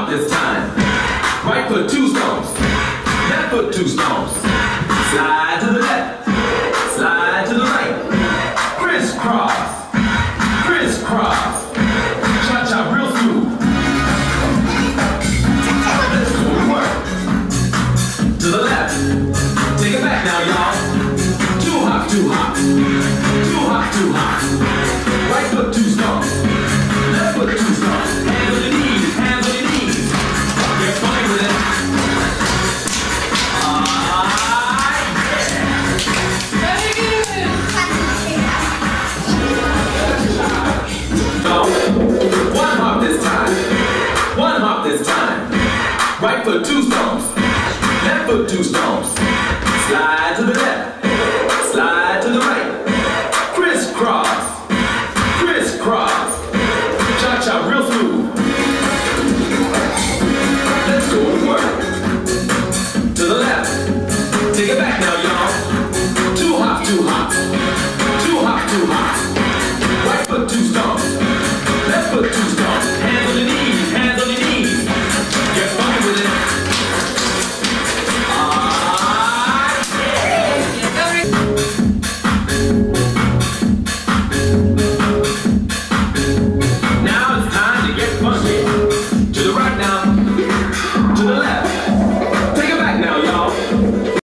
hop this time. Right foot 2 stomps. Left foot 2 stomps. Slide to the left. Slide to the right. Crisscross. Crisscross. Cha-cha real smooth. Let's go to work. To the left. Take it back now, y'all. 2 hop, 2 hop. 2 hop, 2 hop. Right foot 2 stomps. Left foot 2 stomps. Hands on your knees, hands on your knees. Get funny with it. Very good. One hop this time. One hop this time. Right foot 2 stomps. Left foot 2 stomps. Slide to the left. Slide to the right. Crisscross. Crisscross. Cha-cha real smooth. Let's go to work. To the left. Take it back now, y'all. 2 hop, 2 hop. 2 hop, 2 hop. Right foot 2 stomps. Left foot 2 stomps.